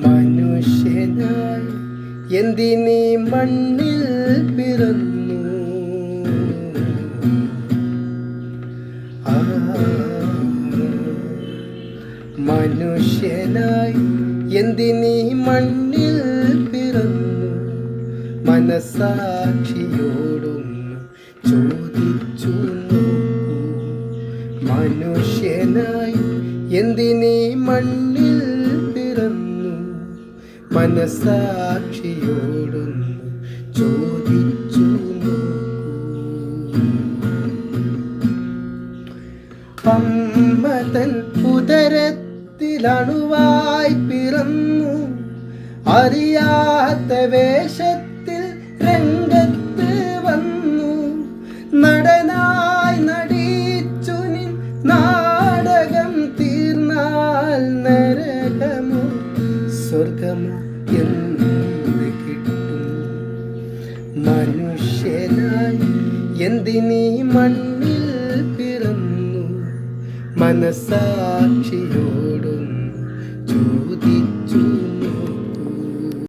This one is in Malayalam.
മനുഷ്യനായി എന്തിനീ മണ്ണിൽ പിറന്നു? മനുഷ്യനായി എന്തിനീ മണ്ണിൽ പിറന്നു? മനസാക്ഷിയോടൊന്ന് ചോദിച്ചു നോക്കൂ. മനുഷ്യനായി എന്തിനീ മണ്ണിൽ പിറന്നു? മനസാക്ഷിയോടൊന്ന് ചോദിച്ചു നോക്കൂ. അമ്മതൻ ഉദരത്തിലണുവായി പിറന്നു, അറിയാത്ത വേഷത്തിൽ രംഗത്ത് വന്നു. നടനായി നടിച്ചു നിൻ നാടകം തീർന്നാൽ നരകമോ സ്വർഗമോ എന്ത് കിട്ടും? മനുഷ്യനായി എന്തിനീ മണ്ണിൽ പിറന്നു? മനസാക്ഷിയോടൊന്ന് ചോദിച്ചു